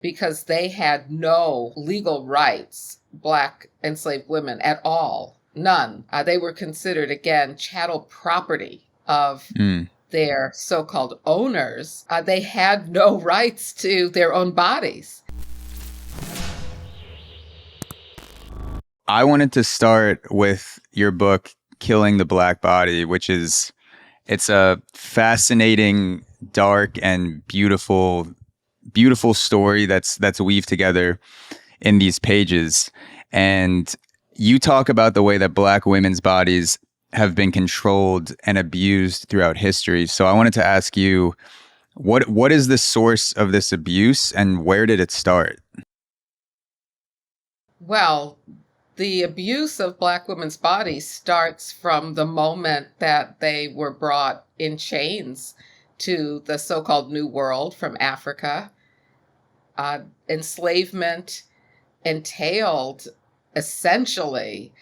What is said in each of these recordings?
because they had no legal rights, Black enslaved women at all, none. They were considered, again, chattel property of their so-called owners. They had no rights to their own bodies. I wanted to start with your book, Killing the Black Body, it's a fascinating, dark, and beautiful story that's weaved together in these pages. And you talk about the way that Black women's bodies have been controlled and abused throughout history. So I wanted to ask you, what is the source of this abuse and where did it start? Well, the abuse of Black women's bodies starts from the moment that they were brought in chains to the so-called New World from Africa. Enslavement entailed essentially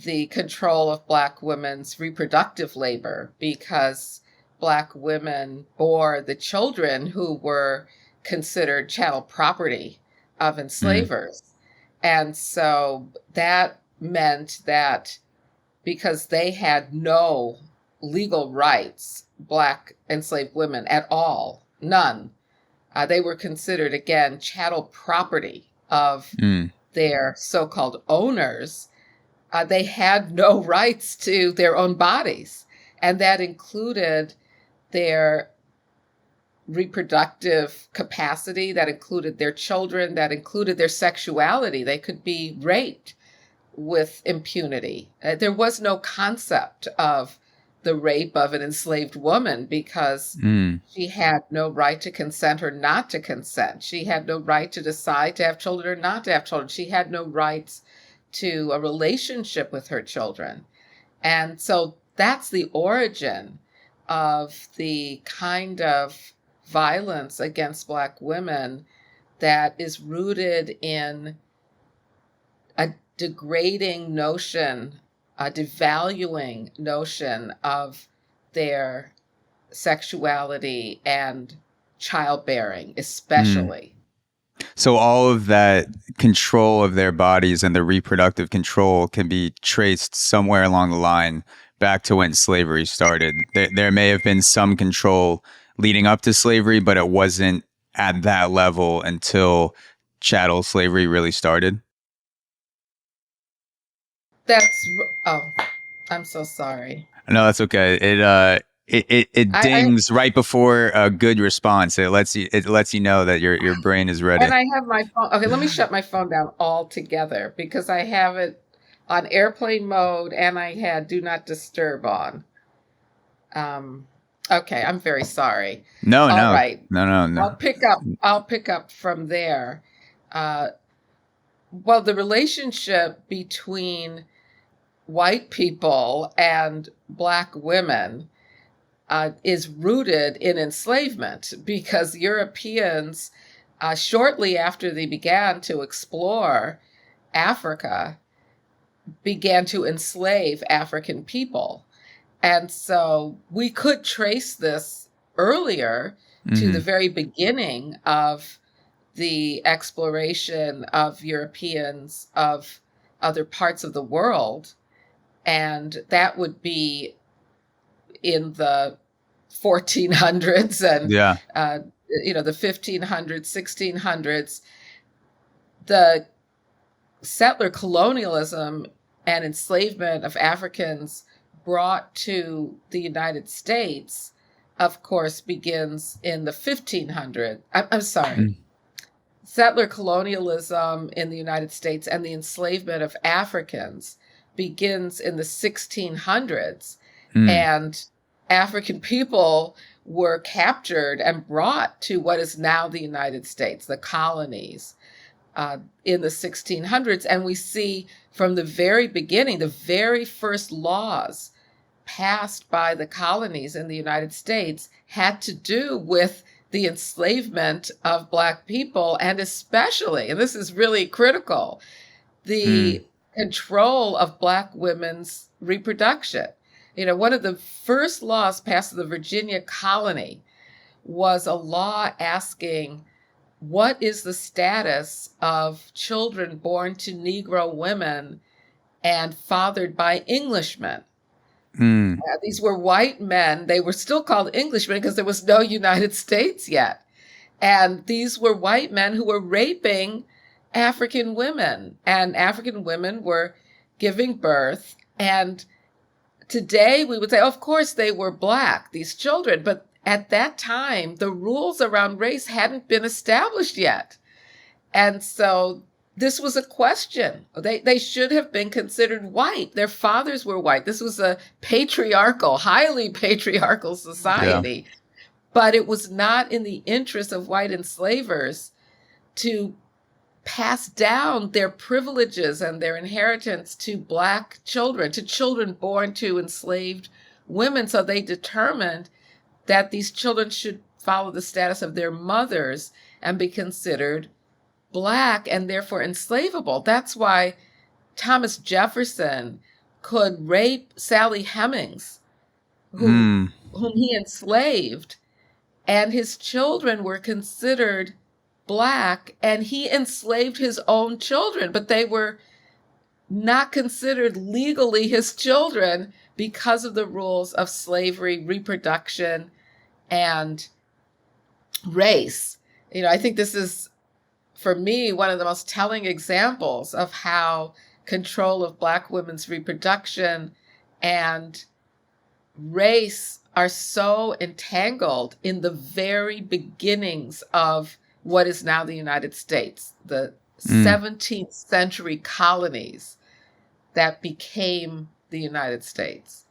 the control of Black women's reproductive labor, because Black women bore the children who were considered chattel property of enslavers. And so that meant that because they had no legal rights, Black enslaved women at all, none, they were considered, again, chattel property of their so-called owners. They had no rights to their own bodies. And that included their reproductive capacity, that included their children, that included their sexuality. They could be raped with impunity. There was no concept of the rape of an enslaved woman because she had no right to consent or not to consent. She had no right to decide to have children or not to have children. She had no rights to a relationship with her children. And so that's the origin of the kind of violence against Black women that is rooted in a degrading notion, a devaluing notion of their sexuality and childbearing, especially. So all of that control of their bodies and the reproductive control can be traced somewhere along the line back to when slavery started. There may have been some control leading up to slavery, but it wasn't at that level until chattel slavery really started. I'm so sorry. No, that's okay. It dings right before a good response. It lets you know that your brain is ready. And I have my phone. Okay, let me shut my phone down altogether because I have it on airplane mode and I had do not disturb on. Okay, I'm very sorry. No. Right. No. I'll pick up from there. Well, the relationship between white people and Black women is rooted in enslavement, because Europeans, shortly after they began to explore Africa, began to enslave African people. And so we could trace this earlier to the very beginning of the exploration of Europeans of other parts of the world. And that would be in the 1400s and the 1500s, 1600s. The settler colonialism and enslavement of Africans brought to the United States, of course, begins in the 1500s. I'm sorry. Settler colonialism in the United States and the enslavement of Africans begins in the 1600s. And African people were captured and brought to what is now the United States, the colonies, in the 1600s. And we see from the very beginning, the very first laws passed by the colonies in the United States had to do with the enslavement of Black people, and especially, and this is really critical, the control of Black women's reproduction. One of the first laws passed in the Virginia colony was a law asking what is the status of children born to Negro women and fathered by Englishmen? These were white men. They were still called Englishmen because there was no United States yet. And these were white men who were raping African women, and African women were giving birth. And today we would say, of course, they were Black, these children. But at that time, the rules around race hadn't been established yet. And so this was a question. They should have been considered white. Their fathers were white. This was a patriarchal, highly patriarchal society. Yeah. But it was not in the interest of white enslavers to pass down their privileges and their inheritance to Black children, to children born to enslaved women. So they determined that these children should follow the status of their mothers and be considered Black and therefore enslavable. That's why Thomas Jefferson could rape Sally Hemings, whom he enslaved, and his children were considered Black, and he enslaved his own children, but they were not considered legally his children because of the rules of slavery, reproduction, and race. I think this is, for me, one of the most telling examples of how control of Black women's reproduction and race are so entangled in the very beginnings of what is now the United States, the 17th century colonies that became the United States.